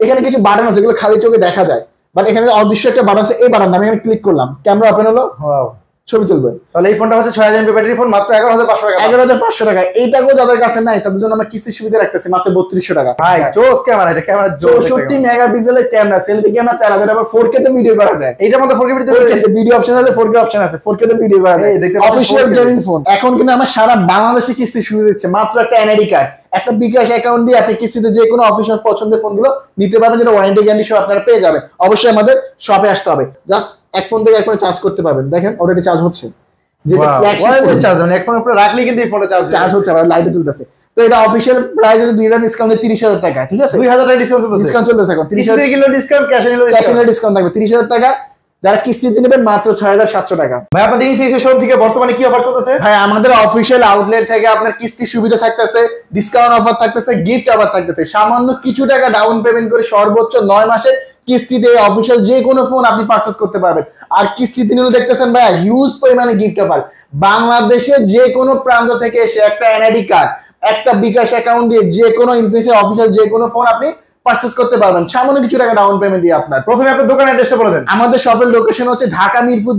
এখানে কিছু বাটন আছে যেগুলো খালি চোখে দেখা যায়, বাট এখানে অদৃশ্য একটা বাটন আছে, এই বাটন আমি এখানে ক্লিক করলাম, ক্যামেরা ওপেন হলো, ছবি চলবে। তাহলে এই ফোনটা হচ্ছে 6000 mAh ব্যাটারি ফোন, মাত্র 11500 টাকা। 11500 টাকা। এইটাকেও যাদের কাছে নাই তাদের জন্য আমরা কিস্তি সুবিধা রাখতেছি মাত্র 3200 টাকা। ভাই জোস ক্যামেরা, এটা ক্যামেরা জোস। 64 মেগাপিক্সেলের ক্যামেরা, সেলফি ক্যামেরা 13000, আবার 4K তে ভিডিও করা যায়। এইটার মধ্যে 4K ভিডিও অপশন আছে, 4K অপশন আছে, 4K তে ভিডিও করা যায়। Official gaming phone. এখন কিন্তু আমরা সারা বাংলাদেশে কিস্তি সুবিধা দিচ্ছে, মাত্র একটা এনআইডি কার্ড, একটা বিকাশ অ্যাকাউন্ট দিয়ে আপনি কিস্তিতে যে কোনো অফিসিয়াল পছন্দের ফোনগুলো নিতে পারবেন, যেটা ওয়ারেন্টি গ্যারান্টি সহ আপনারা পেয়ে যাবেন। অবশ্যই আমাদের শপে আসতে হবে, জাস্ট এক ফোন থেকে এক ফোনে চার্জ করতে পারবেন। দেখেন অলরেডি চার্জ হচ্ছে, যেটা ফ্ল্যাগশিপ চার্জ, মানে এক ফোন উপরে রাখলেই কিন্তু এই ফোনটা চার্জ হচ্ছে, আবার লাইটে চলতেছে। তো এটা অফিশিয়াল প্রাইস হচ্ছে 2000 ডিসকাউন্ট 30000 টাকা, ঠিক আছে? 2000 টাকা ডিসকাউন্ট চলতেছে এখন, 30000 কিলো ডিসকাউন্ট, ক্যাশে নিলে ডিসকাউন্ট থাকবে 30000 টাকা। যারা কিস্তিতে নেবেন মাত্র 6700 টাকা। ভাই আপনাদের ইনফিনিক্স শোরুম থেকে বর্তমানে কি অফার চলতেছে? ভাই আমাদের অফিশিয়াল আউটলেট থেকে আপনার কিস্তি সুবিধা থাকতেছে, ডিসকাউন্ট অফার থাকতেছে, গিফট অফার থাকতেছে। সামান্য কিছু টাকা ডাউন পেমেন্ট করে সর্বোচ্চ 9 মাসের কিস্তিতে অফিশিয়াল যে কোনো ফোন আপনি পারচেজ করতে পারবেন। আর কিস্তিতে নিলে দেখতেছেন ভাই হিউজ পরিমাণে গিফট অফার। বাংলাদেশের যে কোনো প্রান্ত থেকে এসে একটা এনআইডি কার্ড, একটা বিকাশ অ্যাকাউন্ট দিয়ে যে কোনো ইনফিনিক্সের অফিশিয়াল যে কোনো ফোন আপনি পারচেজ করতে পারবেন সামান্য কিছু টাকা ডাউন পেমেন্ট দিয়ে। আপনার প্রথমে আপনার দোকানের অ্যাড্রেসটা বলে দেন। আমাদের শপের লোকেশন হচ্ছে ঢাকা মিরপুর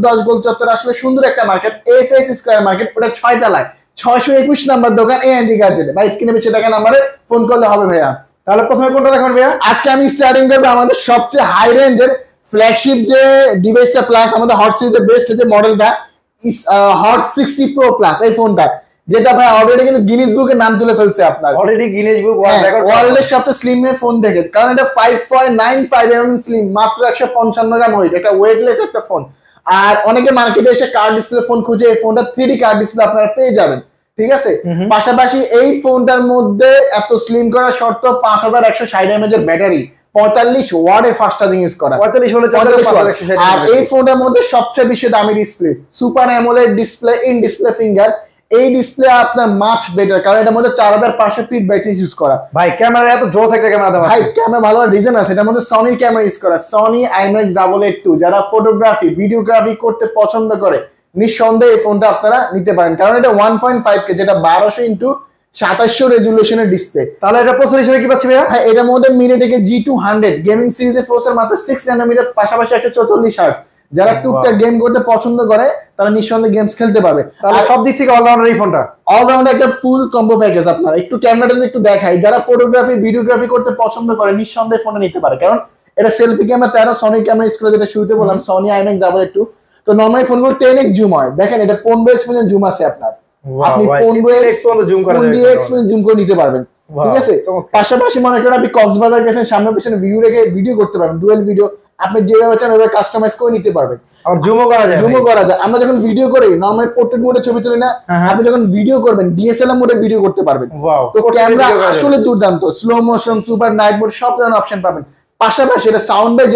10 গোল চত্বর। আসলে সুন্দর একটা মার্কেট, এফএস স্কয়ার মার্কেট, ওটা 6 তলায় 621 নাম্বার দোকান, এএনজি গার্জেন। ভাই স্ক্রিনে পিছে দেখা নাম্বারে ফোন করলে হবে ভাইয়া। তাহলে প্রথমে কোনটা দেখাবেন ভাইয়া? আজকে আমি স্টার্টিং করব আমাদের সবচেয়ে হাই রেঞ্জের ফ্ল্যাগশিপ যে ডিভাইসটা, প্লাস আমাদের হট সিরিজের বেস্ট যে মডেলটা হট 60 প্রো প্লাস, এই ফোনটা যেটা ভাই অলরেডি কিন্তু গিনেস বুকে নাম তুলে ফেলছে। আপনার অলরেডি গিনেস বুক ওয়ার্ল্ডের সবচেয়ে স্লিম এর ফোন দেখে, কারণ এটা 5.95 mm স্লিম, মাত্র 155 গ্রাম ওয়েট, এটা ওয়েটলেস একটা ফোন। আর অনেকে মার্কেটে এসে কার্ড ডিসপ্লে ফোন খুঁজে, এই ফোনটা 3D কার্ড ডিসপ্লে আপনারা পেয়ে যাবেন, ঠিক আছে? পাশাপাশি এই ফোনটার মধ্যে এত স্লিম করার শর্ত 5160 mAh এর ব্যাটারি, 45 ওয়াটের ফাস্ট চার্জিং ইউজ করা, 45 হলে আর এই ফোনটার মধ্যে সবচেয়ে বেশি দামি display, super AMOLED display, in display finger. এই ডিসপ্লে আপনার মাচ বেটার, কারণ এটার মধ্যে 4500 ফিট ব্যাটারি ইউজ করা। ভাই ক্যামেরা এত জোস একটা ক্যামেরা দেওয়া, ভাই ক্যামেরা ভালো রিজন আছে, এটার মধ্যে সনির ক্যামেরা ইউজ করা, সনি IMX882। যারা ফটোগ্রাফি ভিডিওগ্রাফি করতে পছন্দ করে নিঃসন্দেহে এই ফোনটা আপনারা নিতে পারেন, কারণ এটা 1.5K, যেটা 1200x2700 রেজুলেশনের ডিসপ্লে। তাহলে এটা প্রসেসর হিসেবে কি পাচ্ছি ভাইয়া? হ্যাঁ, এটার মধ্যে MediaTek G200 গেমিং সিরিজের প্রসেসর, মাত্র 6 ন্যানোমিটার, পাশাপাশি 144 হার্জ। যারা টুকটাক গেম করতে পছন্দ করে তারা নিঃসন্দেহে গেমস খেলতে পারবে। তাহলে সব দিক থেকে অলরাউন্ডার এই ফোনটা, অলরাউন্ডার একটা ফুল কম্বো প্যাকেজ। আপনারা একটু ক্যামেরাটা যদি একটু দেখাই, যারা ফটোগ্রাফি ভিডিওগ্রাফি করতে পছন্দ করে নিঃসন্দেহে ফোনটা নিতে পারে, কারণ এটা সেলফি ক্যামেরা, তারও সনি ক্যামেরা ইউজ করে, যেটা শুরুতে বললাম সনি IMX882। তো নরমালি ফোনগুলো 10x জুম হয়, দেখেন এটা 15x পর্যন্ত জুম আছে আপনার, আপনি 15x পর্যন্ত জুম করা যাবে, 20x পর্যন্ত জুম করে নিতে পারবেন, ঠিক আছে? পাশাপাশি মনে করেন আপনি কক্সবাজার গেছেন, সামনে পিছনে ভিউ রেখে ভিডিও করতে পারবেন, ডুয়াল ভিডিও আপনি যেভাবে চান ওভাবে কাস্টমাইজ করে নিতে পারবেন। আর জুমও করা যায়, আমরা যখন ভিডিও করি নরমালি পোর্ট্রেট মোডে ছবি তুলি না, আপনি যখন ভিডিও করবেন DSLR মোডে ভিডিও করতে পারবেন। তো ক্যামেরা আসলে দুর্দান্ত, slow motion, super night mode সব ধরনের অপশন পাবেন। পাশাপাশি এটা সাউন্ড বাই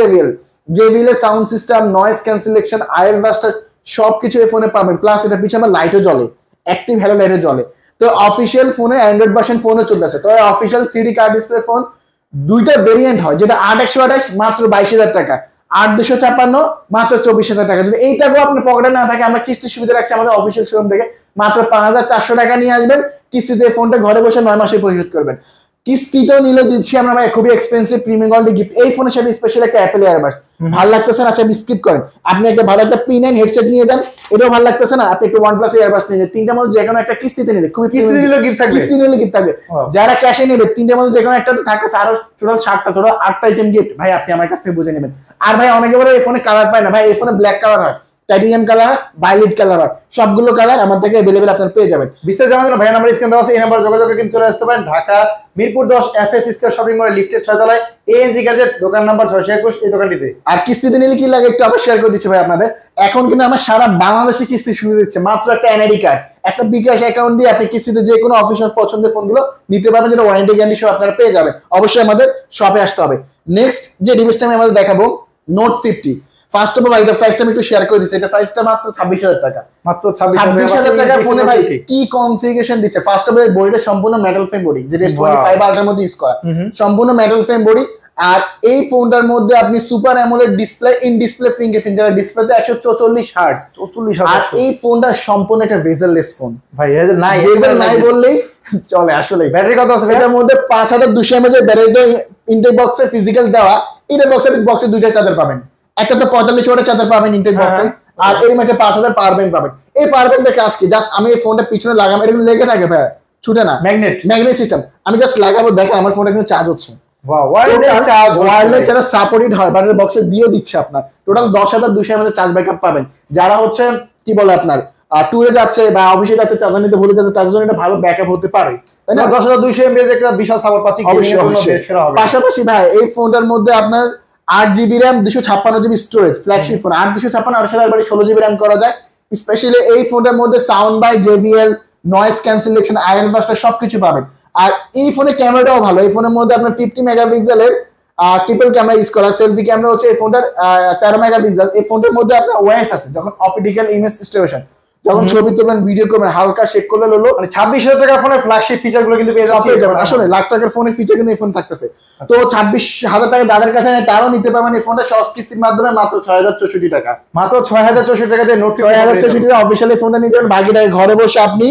JBL এর সাউন্ড সিস্টেম, নয়েজ ক্যান্সেলেশন, আয়ার বাস্টার সবকিছু এই ফোনে পাবেন। প্লাস এটা পিছনে আমার লাইটও জ্বলে, অ্যাক্টিভ হ্যালো লাইটও জ্বলে। তো অফিশিয়াল ফোনে অ্যান্ড্রয়েড ভার্সন ফোনে চলতেছে। তো official 3D card display phone দুইটা ভেরিয়েন্ট হয়, যেটা 8128 মাত্র 22000 টাকা, 8256 মাত্র 24000 টাকা। যদি এইটাকেও আপনার পকেটে না থাকে, আমরা কিস্তি সুবিধা রাখছি আমাদের অফিশিয়াল শোরুম থেকে, মাত্র 5400 টাকা নিয়ে আসবেন, কিস্তিতে ফোনটা ঘরে বসে 9 মাসে পরিশোধ করবেন। কিস্তিতেও নিলে দিচ্ছি আমরা ভাই খুবই এক্সপেন্সিভ প্রিমিয়াম কোয়ালিটি গিফট। এই ফোনের সাথে স্পেশাল একটা অ্যাপেল ইয়ারবাডস, ভালো লাগতেছে না আচ্ছা স্কিপ করেন, আপনি একটা ভালো একটা P9 হেডসেট নিয়ে যান, এটাও ভালো লাগতেছে না আপনি একটা OnePlus ইয়ারবাডস নিয়ে যান। তিনটার মধ্যে যে কোনো একটা কিস্তিতে নিলে খুবই কিস্তি নিলে গিফট থাকবে, যারা ক্যাশে নেবে তিনটার মধ্যে যে কোনো একটা থাকতেছে, আরো টোটাল 8টা আইটেম গিফট। ভাই আপনি আমার কাছ থেকে বুঝে নেবেন। আর ভাই অনেকে বলে এই ফোনে কালার পায় না, ভাই এই ফোনে ব্ল্যাক কালার হয়, টাইটেনিয়াম কালার, ভায়োলেট কালার হয়, সবগুলো কালার আমার থেকে अवेलेबल আপনারা পেয়ে যাবেন। বিস্তারিত জানার জন্য ভাইয়া নাম্বার স্ক্রিনে দেওয়া আছে, এই নাম্বারে যোগাযোগ করে কিন্তু চলে আসতে পারেন। Dhaka Mirpur 10 FS square shopping মলের লিফটের 6 তলায় এএনজি গ্যাজেট, দোকান নাম্বার 621, এই দোকানটিতে। আর কিস্তিতে নিলে কি লাগে একটু আবার শেয়ার করে দিচ্ছি ভাই আপনাদের। এখন কিন্তু আমরা সারা বাংলাদেশে কিস্তি সুবিধা দিচ্ছে, মাত্র একটা এনআইডি কার্ড, একটা বিকাশ অ্যাকাউন্ট দিয়ে আপনি কিস্তিতে যে কোনো অফিসিয়াল পছন্দের ফোনগুলো নিতে পারবেন, যেটা ওয়ারেন্টি গ্যারান্টি সহ আপনারা পেয়ে যাবেন। অবশ্যই আমাদের শপে আসতে হবে। নেক্সট যে ডিভাইসটা আমি আমাদের দেখাবো Note 50। ফার্স্ট অফ অল এটা প্রাইসটা আমি একটু শেয়ার করে দিচ্ছি। এটা প্রাইসটা মাত্র 26000 টাকা, মাত্র 26000 টাকা ফোনে ভাই কি কনফিগারেশন দিচ্ছে। ফার্স্ট অফ অল বডিটা সম্পূর্ণ মেটাল ফ্রেম বডি, যেটা S25 আলট্রার মধ্যে ইউজ করা, সম্পূর্ণ মেটাল ফ্রেম বডি। আর এই ফোনটার মধ্যে আপনি super AMOLED display, in display fingerprint, যেটা ডিসপ্লেতে 144 হার্টজ, 44 আর এই ফোনটা সম্পূর্ণ একটা বেজেললেস ফোন ভাই। নাই বেজেল নাই বললেই চলে। আসলে ব্যাটারি কত আছে? এটার মধ্যে 5200 mAh এর ব্যাটারি, ইনটেক বক্সে ফিজিক্যাল দেওয়া। ইনটেক বক্সে দুইটা চার্জার পাবেন, একটা তো 45 ওয়াটের চার্জার পাবেন ইনটেক বক্সে, আর এর মধ্যে 5000 পাওয়ার ব্যাংক পাবেন। এই পাওয়ার ব্যাংকের কাজ কি? জাস্ট আমি এই ফোনটা পিছনে লাগাম, এটা লেগে থাকে ভাই, ছুটে না, ম্যাগনেট সিস্টেম। আমি জাস্ট লাগাবো, দেখেন আমার ফোনটা কিন্তু চার্জ হচ্ছে। ওয়্যারলেস যারা সাপোর্টেড হয় ব্যাটারি বক্সে দিয়ে দিচ্ছে আপনার। টোটাল 10200 mAh চার্জ ব্যাকআপ পাবেন। যারা হচ্ছে কি বলে আপনার ট্যুরে যাচ্ছে বা অফিসে যাচ্ছে, চার্জার নিতে ভুলে যাচ্ছে, তাদের জন্য এটা ভালো ব্যাকআপ হতে পারে, তাই না? 10200 mAh একটা বিশাল সাপোর্ট পাচ্ছি। পাশাপাশি ভাই এই ফোনটার মধ্যে আপনার 8GB RAM 256GB storage, flagship phone. 8 256 আর 16GB RAM করা যায়। স্পেশালি এই ফোনটার মধ্যে sound by JBL, noise cancellation, iron buster সবকিছু পাবেন। আর এই ফোনের ক্যামেরাটাও ভালো। এই ফোনের মধ্যে আপনার 50 মেগাপিক্সেলের ট্রিপল ক্যামেরা ইউজ করা, সেলফি ক্যামেরা হচ্ছে এই ফোনটার 13 মেগাপিক্সেল। এই ফোনটার মধ্যে আপনার ওএস আছে, যখন অপটিক্যাল ইমেজ স্টেশন, যখন ছবি তুলবেন, ভিডিও করবেন, হালকা শেক করলে হলো। মানে 26000 টাকার ফোনের ফ্ল্যাগশিপ ফিচার গুলো কিন্তু পেয়ে যাবেন। আসলে লাখ টাকার ফোনের ফিচার কিন্তু এই ফোন থাকতেছে। তো 26000 টাকা যাদের কাছে নেই তারাও নিতে পারবেন এই ফোনটা সহজ কিস্তির মাধ্যমে মাত্র 6064 টাকা। মাত্র 6064 টাকা দিয়ে নোট 6064 টাকা অফিশিয়ালি ফোনটা নিতে পারেন। বাকিটা ঘরে বসে আপনি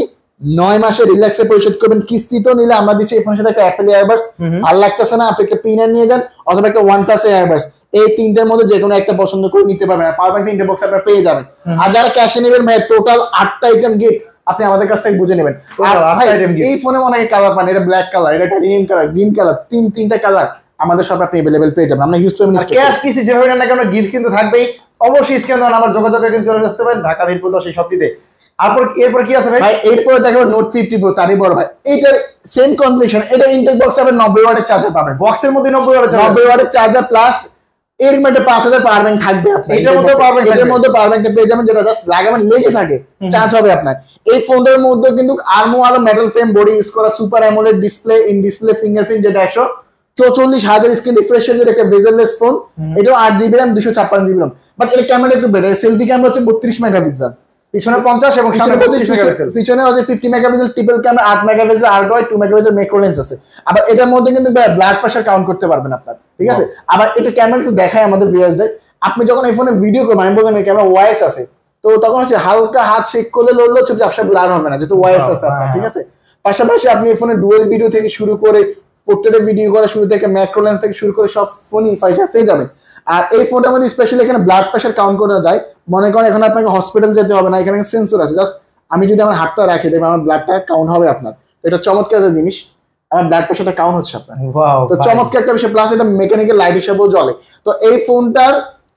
9 মাসে রিল্যাক্সে পরিশোধ করবেন। কিস্তি তো নিলে আমরা দিচ্ছি এই ফোনের সাথে একটা অ্যাপেল এয়ারবাডস, ভালো লাগতেছে না আপনি একটা পিনার নিয়ে যান, অথবা একটা OnePlus এয়ারবাডস, এই তিনটার মধ্যে যে কোনো একটা পছন্দ করে নিতে পারবেন। আর পাওয়ার ব্যাংক তিনটে বক্স আপনারা পেয়ে যাবেন। আর যারা ক্যাশে নেবেন ভাই, টোটাল 8টা আইটেম গিফট আপনি আমাদের কাছ থেকে বুঝে নেবেন। এই ফোনে অনেক কালার পান, এটা ব্ল্যাক কালার, এটা রিম কালার, গ্রিন কালার, তিনটা কালার আমাদের সব আপনি अवेलेबल পেয়ে যাবেন। আমরা ইউজ পেমেন্ট ক্যাশ কিস্তি যেভাবে না কেন গিফট কিন্তু থাকবেই। অবশ্যই স্ক্যান দেন, আমার যোগাযোগ করে কিন্তু চলে আসতে পারেন ঢাকা মিরপুর 10 এই শপটিতে। এরপর কি আছে ভাই? এরপর দেখো নোট 50 প্রো, তারই বড় ভাই। এটার সেম কনফিগারেশন, এটা ইনটেক বক্স হবে, 90 ওয়াটের চার্জার পাবেন। বক্সের মধ্যে 90 ওয়াটের চার্জার প্লাস এর মধ্যে 5000 পাওয়ার ব্যাংক থাকবে আপনার। এটার মধ্যে পাওয়ার ব্যাংক, এটার মধ্যে পাওয়ার ব্যাংকটা পেয়ে যাবেন, যেটা জাস্ট লাগাবেন লেগে থাকে, চার্জ হবে আপনার। এই ফোনটার মধ্যে কিন্তু আর্মো আলো মেটাল ফ্রেম বডি ইউজ করা, super AMOLED display, in display fingerprint, যেটা 144,000 স্ক্রিন রিফ্রেশের একটা বেজেললেস ফোন। এটাও 8GB RAM 256GB RAM, but এর ক্যামেরা একটু বেটার। সেলফি ক্যামেরা হচ্ছে 32 মেগাপিক্সেল, পিছনে 50 এবং সামনে 32 মেগাপিক্সেল। পিছনে আছে 50 megapixel triple camera, 8 megapixel ultra wide, 2 megapixel macro lens আছে। আবার এটার মধ্যে কিন্তু ব্লাড প্রেসার কাউন্ট করতে পারবেন আপনার, ঠিক আছে? আবার এটা ক্যামেরা একটু দেখায় আমাদের ভিউয়ার্সদের, আপনি যখন এই ফোনে ভিডিও করবেন, আমি বললাম এই ক্যামেরা ওয়াইস আছে, তো তখন হচ্ছে হালকা হাত শেক করলে লড়লো ছবি আপনার ব্লার হবে না, যেহেতু ওয়াইস আছে আপনার, ঠিক আছে? পাশাপাশি আপনি এই ফোনে ডুয়াল ভিডিও থেকে শুরু করে পোর্ট্রেটে ভিডিও করা শুরু থেকে ম্যাক্রো লেন্স থেকে শুরু করে সব ফোনই পেয়ে যাবেন। আর এই ফোনটার মধ্যে স্পেশালি এখানে ব্লাড প্রেসার কাউন্ট করা যায়। মনে করেন এখন আপনাকে হসপিটাল যেতে হবে না, এখানে সেন্সর আছে, জাস্ট আমি যদি আমার হাতটা রাখি দেখবেন আমার ব্লাডটা কাউন্ট হবে আপনার। এটা চমৎকার একটা জিনিস, আমার ব্লাড প্রেসারটা কাউন্ট হচ্ছে আপনার। তো চমৎকার একটা বিষয়, প্লাস এটা মেকানিক্যাল লাইট হিসেবেও জ্বলে। তো এই ফোনটার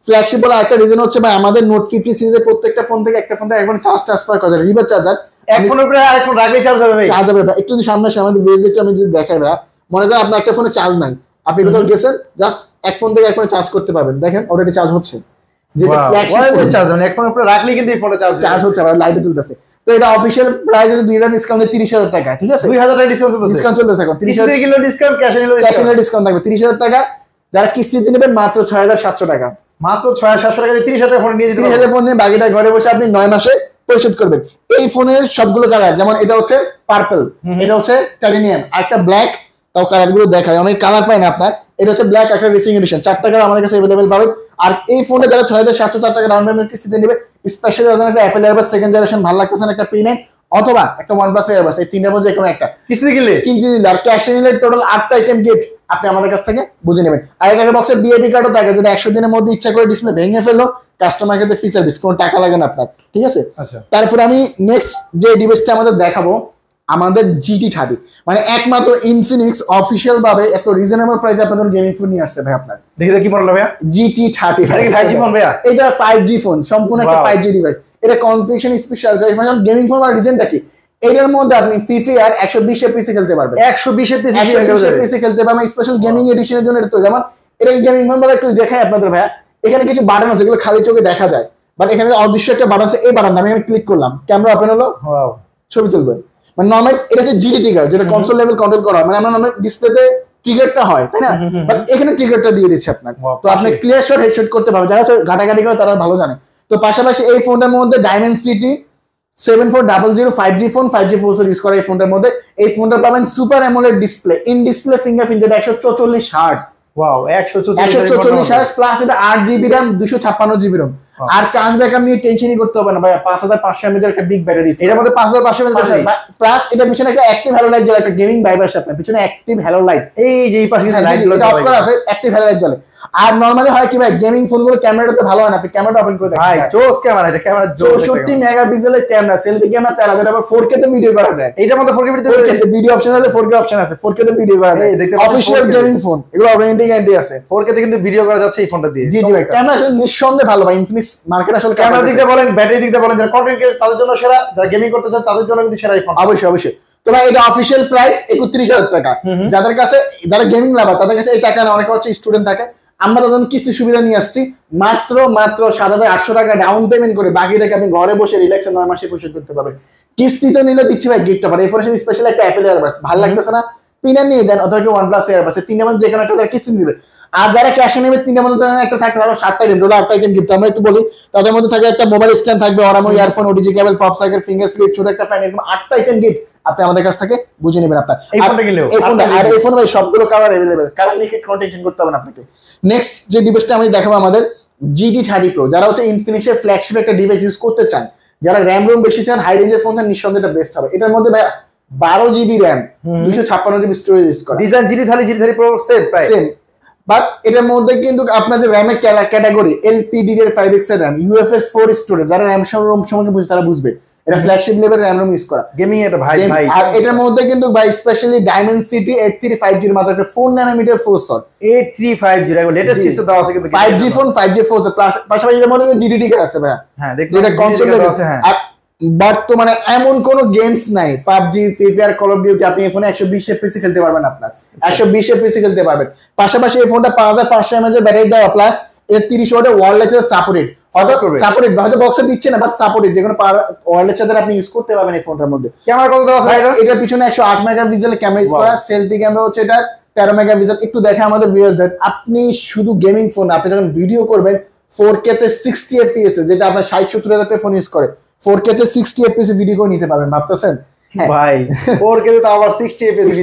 ফ্ল্যাগশিপ বলা একটা রিজন হচ্ছে ভাই, আমাদের নোট 50 সিরিজের প্রত্যেকটা ফোন থেকে একটা ফোন থেকে একবার চার্জ ট্রান্সফার করা যায়, রিভার চার্জার। এক ফোনের উপরে আরেকটা রাখলে চার্জ হবে ভাই, চার্জ হবে ভাই। একটু যদি সামনে আসে আমাদের ভিডিওটা আমি যদি দেখাই ভাই, মনে করেন আপনার একটা ফোনে চার্জ নাই, আপনি কোথাও গেছেন, জাস্ট এক ফোন থেকে এক ফোনে চার্জ করতে পারবেন। দেখেন অলরেডি চার্জ হচ্ছে, যেটা ফ্ল্যাগশিপ চার্জ মানে এক ফোনের উপরে রাখলেই কিন্তু এই ফোনটা চার্জ হচ্ছে, আবার লাইটে চলতেছে। তো এটা অফিশিয়াল প্রাইস হচ্ছে 2000 ডিসকাউন্টে 30000 টাকা, ঠিক আছে? 2000 টাকা ডিসকাউন্ট চলতেছে এখন। 30000 কিলো ডিসকাউন্ট, ক্যাশ এনে ডিসকাউন্ট থাকবে 30000 টাকা। যারা কিস্তিতে নেবেন মাত্র 6700 টাকা, মাত্র 6700 টাকা দিয়ে 30000 টাকা ফোন নিয়ে যেতে পারবেন। 3000 ফোন নিয়ে বাকিটা ঘরে বসে আপনি 9 মাসে পরিশোধ করবেন। এই ফোনের সবগুলো কালার, যেমন এটা হচ্ছে পার্পল, এটা হচ্ছে টাইটানিয়াম, আর একটা ব্ল্যাক, তাও কালারগুলো দেখায়, অনেক কালার পায় না আপনার। এটা হচ্ছে ব্ল্যাক, একটা রেসিং এডিশন, 4 টাকা আমাদের কাছে अवेलेबल পাবেন। আর এই ফোনে যারা 6704 টাকা ডাউন পেমেন্ট কিস্তিতে নেবে, স্পেশালি আপনাদের একটা অ্যাপল এয়ারবাস সেকেন্ড জেনারেশন ভালো লাগতেছে না, একটা P9 অথবা একটা OnePlus এয়ারবাস, এই তিনটার মধ্যে কোনো একটা কিস্তিতে কিনলে আর ক্যাশ নিলে টোটাল 8টা আইটেম গিফট আপনি আমাদের কাছ থেকে বুঝে নেবেন। আর একটা বক্সের বিআইপি কার্ডও থাকে, যেটা 100 দিনের মধ্যে ইচ্ছা করে ডিসপ্লে ভেঙে ফেললো, কাস্টমার কাছে ফ্রি সার্ভিস, কোনো টাকা লাগে না আপনার, ঠিক আছে? তারপরে আমি নেক্সট যে ডিভাইসটা আমাদের দেখাবো, আমাদের GT30, মানে একমাত্র ইনফিনিক্স অফিশিয়াল ভাবে এত রিজনেবল প্রাইসে আপনাদের গেমিং ফোন নিয়ে আসছে ভাই। আপনার দেখি কি মডেল ভাইয়া? GT30 5G ফোন ভাইয়া, এটা 5G ফোন, সম্পূর্ণ একটা 5G ডিভাইস। এটা কনফিগারেশন স্পেশাল গেমিং ফোন। আর রিজনটা কি, এটার মধ্যে আপনি FIFA 120 এফপিএস খেলতে পারবেন, 120 এফপিএস খেলতে পারবেন, স্পেশাল গেমিং এডিশনের জন্য। এটা তো যেমন এটা গেমিং ফোন বলে একটু দেখাই আপনাদের ভাইয়া, এখানে কিছু বাটন আছে যেগুলো খালি চোখে দেখা যায়, বাট এখানে অদৃশ্য একটা বাটন আছে, এই বাটনটা আমি এখানে ক্লিক করলাম, ক্যামেরা ওপেন হলো, ছবি তুলবে। মানে নরমাল এটা হচ্ছে জিডি ট্রিগার, যেটা কনসোল লেভেল কন্ট্রোল করা হয়, মানে আমরা নরমাল ডিসপ্লেতে ট্রিগারটা হয়, তাই না? বাট এখানে ট্রিগারটা দিয়ে দিচ্ছে আপনার, তো আপনি ক্লিয়ার শট হেডশট করতে পারবেন। যারা ঘাটাঘাটি করে তারা ভালো জানে। তো পাশাপাশি এই ফোনটার মধ্যে Dimensity 7400 5G phone, 5G processor use করা এই ফোনটার মধ্যে। এই ফোনটা পাবেন super AMOLED display, in display fingerprint, যেটা 144 হার্টজ, ওয়াও 144 হার্জ প্লাস এটা 8GB RAM 256GB RAM আর চার্জ ব্যাকআপ নিয়ে টেনশনই করতে হবে না ভাই 5500 mAh একটা বিগ ব্যাটারি এটার মধ্যে 5500 mAh প্লাস এটা পিছনে একটা অ্যাক্টিভ হ্যালো লাইট জ্বলে একটা গেমিং ভাইব আসে আপনার পিছনে অ্যাক্টিভ হ্যালো লাইট এই যে এই পাশে লাইট গুলো অফ করা আছে অ্যাক্টিভ হ্যালো লাইট জ্বলে আর নরমালি হয় কি ভাই গেমিং ফোনগুলো ক্যামেরাটা ভালো হয় না আপনি ক্যামেরাটা ওপেন করে দেখেন ভাই জোস ক্যামেরা এটা ক্যামেরা 64 মেগাপিক্সেলের ক্যামেরা সেলফি ক্যামেরা তেল আছে আবার 4K তে ভিডিও করা যায় এটার মধ্যে 4K ভিডিও অপশন আছে 4K অপশন আছে 4K তে ভিডিও করা যায় অফিশিয়াল গেমিং ফোন এগুলো ওয়ারেন্টি গ্যারান্টি আছে 4K তে কিন্তু ভিডিও করা যাচ্ছে এই ফোনটা দিয়ে জি জি ভাই ক্যামেরা আসলে নিঃসন্দেহে ভালো ভাই ইনফিনিক্স মার্কেট আসলে ক্যামেরা দিক দিয়ে বলেন ব্যাটারি দিক দিয়ে বলেন যারা কন্টেন্ট ক্রিয়েটর তাদের জন্য সেরা যারা গেমিং করতে চান তাদের জন্য কিন্তু সেরা এই ফোন অবশ্যই অবশ্যই তো ভাই এটা অফিশিয়াল প্রাইস 31000 টাকা যাদের কাছে যারা গেমিং লাভার তাদের কাছে এই টাকা না অনেকে হচ্ছে স্টুডেন্ট থাকে আমরা তাদের কিস্তি সুবিধা নিয়ে আসছি মাত্র 7800 টাকা ডাউন পেমেন্ট করে বাকি টাকা আপনি ঘরে বসে রিল্যাক্সে 9 মাসে পরিশোধ করতে পারবেন কিস্তিতে নিলে দিচ্ছি ভাই গিফট পারে এরপরে স্পেশাল একটা অ্যাপেল এয়ারবাস ভালো লাগতেছে না পিনার নিয়ে যান অথবা OnePlus এয়ারবাস তিনটা মধ্যে যে কোনো একটা কিস্তি দিবে আর যারা ক্যাশে নেবে তিনটা মধ্যে একটা থাকে তাহলে 7টা আইটেম ডলার 8টা আইটেম গিফট আমরা একটু বলি তাদের মধ্যে থাকে একটা মোবাইল স্ট্যান্ড থাকবে অরামো ইয়ারফোন ওটিজি কেবল পপ সাইকেল ফিঙ্গার স্লিপ ছোট একটা ফ্যান এরকম 8টা আইটেম গিফট আপনি আমাদের কাছ থেকে বুঝে নেবেন আপনার এই ফোনটা কিনলেও এই ফোনটা আর এই ফোন ভাই সবগুলো কালার अवेलेबल কালার নিয়ে কোনো টেনশন করতে হবে না আপনাকে নেক্সট যে ডিভাইসটা আমি দেখাবো আমাদের GT30 Pro যারা হচ্ছে ইনফিনিক্সের ফ্ল্যাগশিপ একটা ডিভাইস ইউজ করতে চান যারা RAM ROM বেশি চান হাই রেঞ্জের ফোন চান নিঃসন্দেহে এটা বেস্ট হবে এটার মধ্যে ভাই 12GB RAM 256GB storage use করা design GT30 Pro same price same but এটার মধ্যে কিন্তু আপনার যে RAM এর ক্যাটাগরি LPDDR5X এর RAM UFS 4 স্টোরেজ যারা RAM ROM সম্পর্কে বুঝে তারা বুঝবে এটা flagship level RAM ROM use করা গেমিং এটা ভাই ভাই আর এটার মধ্যে কিন্তু ভাই স্পেশালি Dimensity 835G এর মাত্র একটা 4 ন্যানোমিটার প্রসেসর 8350 এর লেটেস্ট চিপসেট দেওয়া আছে কিন্তু 5G ফোন 5G প্রসেসর পাশাপাশি এর মধ্যে DDD কার্ড আছে ভাই হ্যাঁ দেখুন যেটা কনসোল লেভেল আছে হ্যাঁ বর্তমানে এমন কোন গেমস নাই PUBG free fire call of duty আপনি এই ফোনে 120 এফপিএস খেলতে পারবেন আপনার 120 এফপিএস খেলতে পারবেন পাশাপাশি এই ফোনটা 5500 mAh এর ব্যাটারি দেওয়া প্লাস এর 30 ওয়াটের ওয়্যারলেস সাপোর্টেড সাপোর্টেড হয়তো বক্সে দিচ্ছে না বাট সাপোর্টেড যেকোনো ওয়্যারলেস চার্জার আপনি ইউজ করতে পারবেন এই ফোনটার মধ্যে ক্যামেরা কত দেওয়া আছে এটার পিছনে 108 মেগাপিক্সেলের ক্যামেরা ইউজ করা সেলফি ক্যামেরা হচ্ছে এটা 13 মেগাপিক্সেল একটু দেখে আমাদের ভিউয়ার্সদের আপনি শুধু গেমিং ফোন আপনি যখন ভিডিও করবেন 4K তে 60 fps যেটা আপনার 60-70 হাজার টাকা ফোন ইউজ করে 4K তে 60 fps ভিডিও করে নিতে পারবেন ভাবতেছেন ভাই 4K তে আবার 60 fps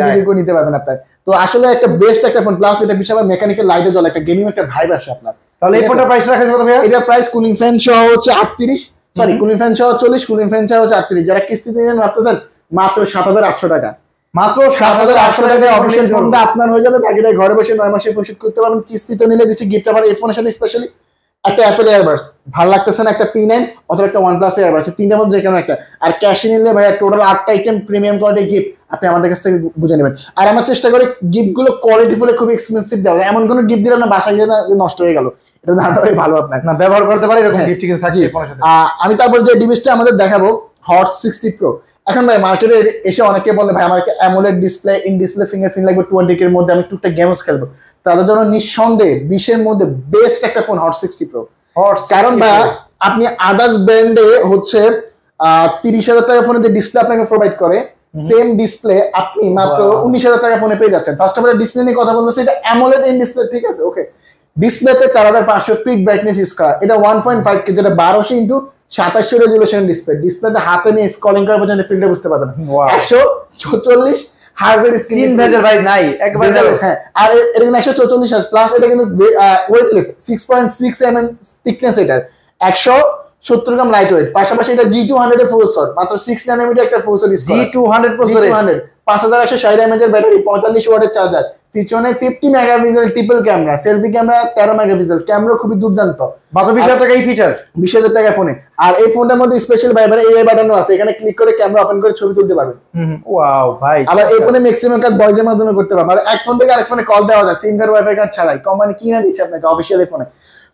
ভিডিও করে নিতে পারবেন আপনার তো আসলে একটা বেস্ট একটা ফোন প্লাস এটা পিছনে মেকানিক্যাল লাইটে জ্বলে একটা গেমিং একটা ভাইব আসে আপনার তাহলে এই ফোনটার প্রাইস রাখা কত ভাই এটা প্রাইস কুলিং ফ্যান সহ হচ্ছে 38 সরি কুলিং ফ্যান সহ 40 কুলিং ফ্যান সহ হচ্ছে 38 যারা কিস্তিতে নেন ভাবতেছেন মাত্র 7800 টাকা মাত্র 7800 টাকায় অফিশিয়াল ফোনটা আপনার হয়ে যাবে বাকিটা ঘরে বসে 9 মাসে পরিশোধ করতে পারবেন কিস্তিতে নিলে দিচ্ছি গিফট আবার এই ফোনের সাথে স্পেশালি একটা অ্যাপেল এয়ারবাস ভালো লাগতেছে না একটা P9 অথবা একটা OnePlus এয়ারবাস তিনটার মধ্যে যে কোনো একটা আর ক্যাশে নিলে ভাই টোটাল 8টা আইটেম প্রিমিয়াম কোয়ালিটি গিফট আপনি আমাদের কাছ থেকে বুঝে নেবেন আর আমরা চেষ্টা করি গিফট গুলো কোয়ালিটি ফুলে খুব এক্সপেন্সিভ দেওয়া এমন কোনো গিফট দিলে না বাসায় গিয়ে নষ্ট হয়ে গেল এটা না দেওয়াই ভালো আপনার না ব্যবহার করতে পারে এরকম গিফট কিন্তু থাকছে ফোনের সাথে আমি তারপর যে ডিভাইসটা আমাদের দেখাবো হট 60 Pro এখন ভাই মার্কেটে এসে অনেকে বলে ভাই আমার AMOLED display in display fingerprint লাগবে 20K এর মধ্যে আমি টুকটাক গেমস খেলবো তাদের জন্য নিঃসন্দেহে 20 এর মধ্যে বেস্ট একটা ফোন হট 60 Pro কারণ ভাই আপনি আদার্স ব্র্যান্ডে হচ্ছে 30,000 টাকা ফোনে যে ডিসপ্লে আপনাকে প্রোভাইড করে সেম ডিসপ্লে আপনি মাত্র 19,000 টাকা ফোনে পেয়ে যাচ্ছেন ফার্স্ট অফ অল ডিসপ্লে নিয়ে কথা বলতেছি এটা অ্যামোলেড ইন ডিসপ্লে ঠিক আছে ওকে ডিসপ্লেতে 4500 পিট ব্রাইটনেস ইউজ করা এটা 1.5K যেটা 1200 ইনটু 2700 রেজোলিউশন ডিসপ্লেতে হাতে নিয়ে স্ক্রলিং করার পর্যন্ত ফিল্ডে বুঝতে পারবেন 144 হার্জের স্ক্রিন ভেজাল ভাই নাই একবার হ্যাঁ আর এটা কিন্তু 144 হার্জ প্লাস এটা কিন্তু ওয়েটলেস 6.6 mm থিকনেস এটার 170 গ্রাম লাইট ওয়েট পাশাপাশি এটা G200 এর প্রসেসর মাত্র 6 ন্যানোমিটার একটা প্রসেসর G200 প্রসেসর 5160 mAh এর ব্যাটারি 45 ওয়াটের চার্জার পিছনে 50 megapixel triple camera selfie camera 13 megapixel camera খুবই দুর্দান্ত মাত্র 20,000 টাকা এই ফিচার 20,000 টাকা ফোনে আর এই ফোনটার মধ্যে স্পেশাল ভাইবার AI বাটনও আছে এখানে ক্লিক করে ক্যামেরা ওপেন করে ছবি তুলতে পারবেন ওয়াও ভাই আবার এই ফোনে ম্যাক্সিমাম কাজ ভয়েসের মাধ্যমে করতে পারবেন আর এক ফোন থেকে আরেক ফোনে কল দেওয়া যায় সিম কার্ড ওয়াইফাই কার্ড ছাড়াই কোম্পানি কিনে দিচ্ছে আপনাকে অফিশিয়াল ফোনে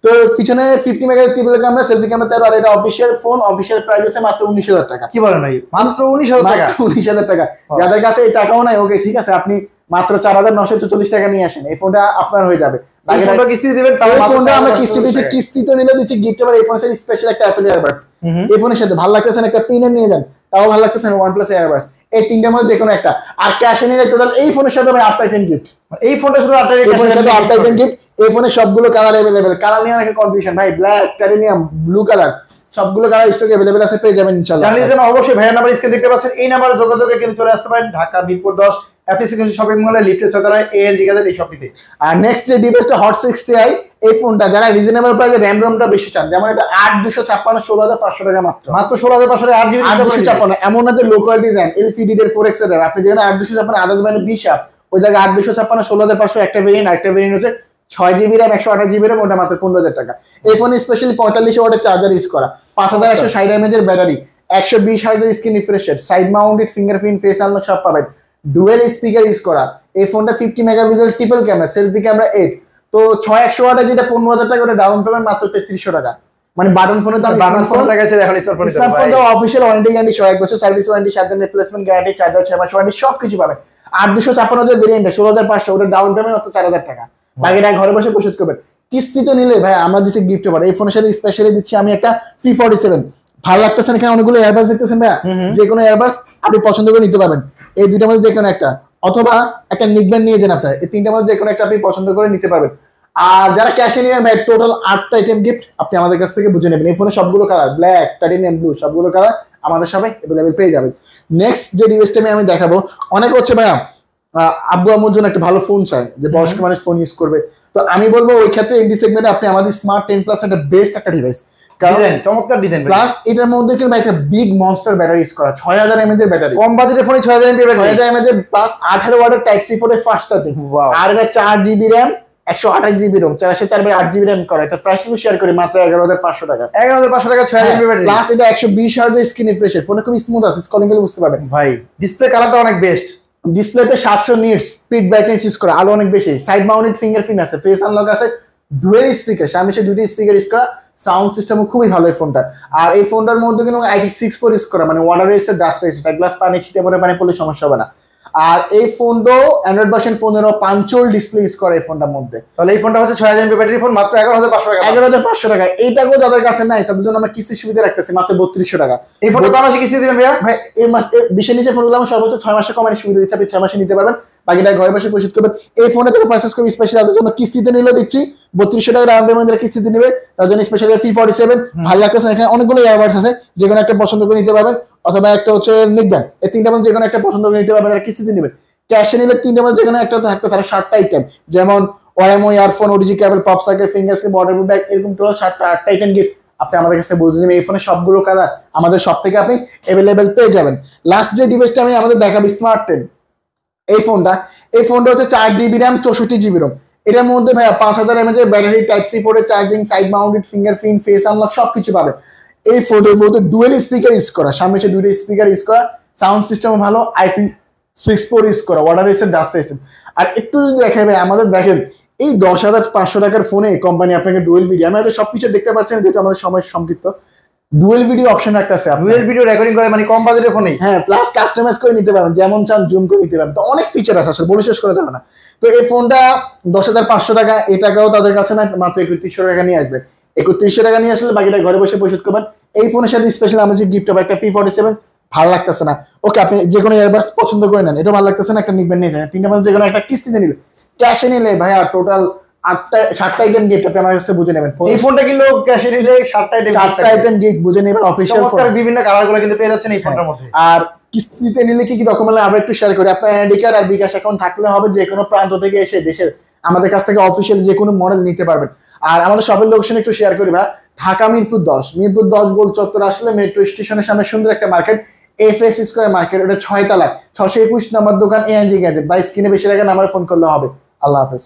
তো পিছনে 50 megapixel triple camera selfie camera 13 আর এটা অফিশিয়াল ফোন অফিশিয়াল প্রাইস হচ্ছে মাত্র 19,000 টাকা কি বলেন ভাই মাত্র 19,000 টাকা 19,000 টাকা যাদের কাছে এই টাকাও নাই ওকে ঠিক আছে আপনি মাত্র 4,944 টাকা নিয়ে আসেন এই ফোনটা আপনার হয়ে যাবে বাকি ফোনটা কিস্তি দিবেন তাও ফোনটা আমরা কিস্তি দিচ্ছি কিস্তিতে নিলে দিচ্ছি গিফট আবার এই ফোনের সাথে স্পেশাল একটা অ্যাপেল এয়ারবাস এই ফোনের সাথে ভালো লাগতেছে একটা পিনের নিয়ে যান তাও ভালো লাগতেছে OnePlus এয়ারবাস এই তিনটার মধ্যে যে কোনো একটা আর ক্যাশে নিলে টোটাল এই ফোনের সাথে ভাই 8টা আইটেম গিফট এই ফোনটার সাথে 8টা আইটেম গিফট এই ফোনে সবগুলো কালার अवेलेबल কালার নিয়ে অনেক কনফিউশন ভাই ব্ল্যাক টাইটানিয়াম ব্লু কালার সবগুলো কালার স্টক अवेलेबल আছে পেয়ে যাবেন ইনশাআল্লাহ জানলে যেন অবশ্যই ভাইয়ের নাম্বার স্ক্রিনে দেখতে পাচ্ছেন এই নাম্বারে যোগাযোগে কিন্তু চলে আসতে পারেন ঢাকা মিরপুর 10 এফএস শপিং মলে লিফটের 6 তলায় এএনজি গ্যাজেট এই শপটিতে। আর নেক্সট যে ডিভাইসটা হট 60i, এই ফোনটা যারা রিজনেবল প্রাইসে র‍্যাম রমটা বেশি চান, যেমন এটা 8 256 16500 টাকা মাত্র 16500 8 জিবি 8 এমন না যে লো কোয়ালিটি র‍্যাম, LCD এর 4x এর র‍্যাম, আপনি যেখানে 8 256 আদার্স ব্র্যান্ডে 20 আপ, ওই জায়গায় 8 256 16500 একটা ভেরিয়েন্ট, একটা ভেরিয়েন্ট হচ্ছে 6 জিবি র‍্যাম 128 জিবি র‍্যাম, ওটা মাত্র 15000 টাকা। এই ফোনে স্পেশালি 45 ওয়াটের চার্জার ইউজ করা, 5160 mAh এর ব্যাটারি, 120 হার্টজের screen refresh rate, side mounted fingerprint face unlock সব পাবেন, ডুয়াল স্পিকার ইউজ করা। এই ফোনটা 50 megapixel triple camera, selfie camera 8, তো 6100 ওয়াটের যেটা 15000 টাকা, ওটা ডাউন পেমেন্ট মাত্র 3300 টাকা। মানে বাটন ফোনের দাম, বাটন ফোন লাগাইছে এখন স্মার্টফোন দাও অফিশিয়াল ওয়ারেন্টি গ্যারান্টি 1 বছর সার্ভিস ওয়ারেন্টি, 7 দিন রিপ্লেসমেন্ট গ্যারান্টি, চার্জার 6 মাস ওয়ারেন্টি, সবকিছু পাবেন। 8 256 যে ভেরিয়েন্ট 16500, ওটা ডাউন পেমেন্ট মাত্র 4000 টাকা, বাকিটা ঘরে বসে পরিশোধ করবেন। কিস্তিতে নিলে ভাই আমরা দিচ্ছি গিফট অফার, এই ফোনের সাথে স্পেশালি দিচ্ছি আমি একটা P47। ভালো লাগতেছে, এখানে অনেকগুলো এয়ারবাস দেখতেছেন ভাই, যে কোনো এয়ারবাস আপনি পছন্দ করে নিতে পারবেন। এই দুইটার মধ্যে যে কোনো একটা, অথবা একটা নিকব্যান্ড নিয়ে যান আপনার, এই তিনটার মধ্যে যে কোনো একটা আপনি পছন্দ করে নিতে পারবেন। আর যারা ক্যাশে নিয়ে ভাই, টোটাল 8টা আইটেম গিফট আপনি আমাদের কাছ থেকে বুঝে নেবেন। এই ফোনে সবগুলো কালার, ব্ল্যাক, টাইটানিয়াম ব্লু, সবগুলো কালার আমাদের সবাই अवेलेबल পেয়ে যাবেন। নেক্সট যে ডিভাইসটা আমি দেখাবো, অনেক হচ্ছে ভাইয়া আব্বু আম্মুর জন্য একটা ভালো ফোন চাই, যে বয়স্ক মানুষ ফোন ইউজ করবে, তো আমি বলবো ওই ক্ষেত্রে এনডি সেগমেন্টে আপনি আমাদের স্মার্ট 10 প্লাস একটা বেস্ট একটা ডিভাইস, কারণ চমৎকার ডিজাইন, প্লাস এটার মধ্যে কিন্তু একটা বিগ মনস্টার ব্যাটারি ইউজ করা, 6000 mAh এর ব্যাটারি, কম বাজেটের ফোনে 6000 mAh ব্যাটারি, 6000 mAh প্লাস 18 ওয়াটের টাইপ সি ফোনে ফাস্ট চার্জিং, আর এটা 4 GB RAM 128 GB ROM, 4/8 GB RAM করা, এটা প্রাইস শেয়ার করি মাত্র 11500 টাকা, 11500 টাকা 6000 mAh ব্যাটারি, প্লাস এটা 120 হার্জ স্ক্রিন রিফ্রেশ, ফোনে খুব স্মুথ আছে, স্ক্রলিং করলে বুঝতে পারবেন ভাই। ডিসপ্লে কালারটা অনেক বেস্ট, ডিসপ্লেতে 700 নিটস স্পিড ব্রাইটনেস ইউজ করা, আলো অনেক বেশি, সাইড মাউন্টেড ফিঙ্গারপ্রিন্ট আছে, ফেস আনলক আছে, ডুয়াল স্পিকার, সামনে দুটি স্পিকার ইউজ করা, সাউন্ড সিস্টেমও খুবই ভালো এই ফোনটা। আর এই ফোনটার মধ্যে কিন্তু IP6 4 ইউজ করা, মানে water register, dust register, glass পানি ছিটে পড়ে পানি পড়লে সমস্যা হবে না। আর এই ফোনটাও অ্যান্ড্রয়েড ভার্সন 15 পাঞ্চল ডিসপ্লে ইউজ করে এই ফোনটার মধ্যে। তাহলে এই ফোনটা হচ্ছে 6000 mAh ব্যাটারি ফোন, মাত্র 11500 টাকা, 11500 টাকা। এইটাকেও যাদের কাছে নাই তাদের জন্য আমরা কিস্তির সুবিধা রাখতেছি মাত্র 3200 টাকা। এই ফোনটা কয় মাসে কিস্তি দিবেন ভাইয়া? ভাই এই মাস বিশের নিচে ফোনগুলো আমরা সর্বোচ্চ 6 মাসের কমানোর সুবিধা দিচ্ছি, আপনি 6 মাসে নিতে পারবেন, বাকিটা ঘরে বসে পরিশোধ করবেন। এই ফোনে যারা পারচেজ করবে স্পেশাল তাদের জন্য কিস্তিতে নিলেও দিচ্ছি 3200 টাকা ডাউন পেমেন্ট দিয়ে কিস্তিতে নেবে, তার জন্য স্পেশাল P47 ভালো লাগতেছে। এখানে অনেকগুলো ইয়ারবাডস আছে, যে কোনো একটা পছন্দ করে নিতে পারবেন, অথবা একটা হচ্ছে নিকব্যান্ড, এই তিনটা মধ্যে যে কোনো একটা পছন্দ করে নিতে পারবেন, যারা কিস্তিতে নেবেন। ক্যাশে নিলে তিনটা মধ্যে যে কোনো একটা থাকতে পারে 7টা আইটেম, যেমন ওয়ারএমও ইয়ারফোন, ওডিজি কেবল, পপ সার্কিট, ফিঙ্গার স্ক্রিন, ওয়াটারপ্রুফ ব্যাগ, এরকম টোটাল 8টা আইটেম গিফট আপনি আমাদের কাছ থেকে বুঝে নেবেন। এই ফোনে সবগুলো কালার আমাদের সব থেকে আপনি अवेलेबल পেয়ে যাবেন। লাস্ট যে ডিভাইসটা আমি আমাদের দেখাবো স্মার্ট 10, এই ফোনটা হচ্ছে 4 জিবি RAM 64 জিবি রোম, এটার মধ্যে ভাইয়া 5000 mAh এর ব্যাটারি, টাইপ সি পোর্টে charging, side mounted fingerprint, face unlock সবকিছু পাবেন। এই ফোনের মধ্যে ডুয়াল স্পিকার ইউজ করা, সামনে সে দুটো স্পিকার ইউজ করা, সাউন্ড সিস্টেমও ভালো, IP6 4 ইউজ করা, ওয়াটার রেজিস্টার, ডাস্ট রেজিস্টার। আর একটু যদি দেখাবে আমাদের, দেখেন এই 10500 টাকার ফোনে কোম্পানি আপনাকে ডুয়াল ভিডিও, আমি হয়তো সব ফিচার দেখতে পাচ্ছি না যেহেতু আমাদের সময় সংক্ষিপ্ত, ডুয়াল ভিডিও অপশন একটা আছে, ডুয়াল ভিডিও রেকর্ডিং করে, মানে কম বাজেটের ফোনে, হ্যাঁ, প্লাস কাস্টমাইজ করে নিতে পারবেন, যেমন চান জুম করে নিতে পারবেন, তো অনেক ফিচার আছে, আসলে বলে শেষ করা যাবে না। তো এই ফোনটা 10500 টাকা, এই টাকাও তাদের কাছে না, মাত্র 3100 টাকা নিয়ে আসবে। 3100 টাকা নিয়ে আসলে বাকিটা ঘরে বসে পরিশোধ করবেন। এই ফোনের সাথে স্পেশাল আমাদের গিফট হবে একটা P47, ভালো লাগতেছে না ওকে, আপনি যে কোনো ইয়ারবাডস পছন্দ করে নেন, এটা ভালো লাগতেছে না একটা নিকবেন নিয়ে যান, তিনটা মধ্যে যে কোনো একটা কিস্তিতে নিলে, ক্যাশে নিলে ভাইয়া টোটাল 7টা আইটেম গিফট আপনি আমার কাছে বুঝে নেবেন। এই ফোনটা কিন্তু ক্যাশে নিলে 7টা আইটেম গিফট বুঝে নেবেন, অফিশিয়াল ফোন, বিভিন্ন কালারগুলো কিন্তু পেয়ে যাচ্ছেন এই ফোনটার মধ্যে। আর কিস্তিতে নিলে কি কি ডকুমেন্ট আমরা একটু শেয়ার করি। আপনার আইডি কার্ড আর বিকাশ অ্যাকাউন্ট থাকলে হবে, যে কোনো প্রান্ত থেকে এসে দেশের আমাদের কাছ থেকে অফিশিয়াল যে কোনো মডেল নিতে পারবেন। আর আমাদের শপের লোকেশন একটু শেয়ার করি ভাই, ঢাকা মিরপুর 10 গোল চত্বর আসলে মেট্রো স্টেশনের সামনে সুন্দর একটা মার্কেট, FS স্কয়ার মার্কেট, ওটা 6 তলায় 621 নম্বর দোকান এএনজি গ্যাজেট, বা স্ক্রিনে বেশি টাকা নাম্বার ফোন করলে হবে। আল্লাহ হাফেজ।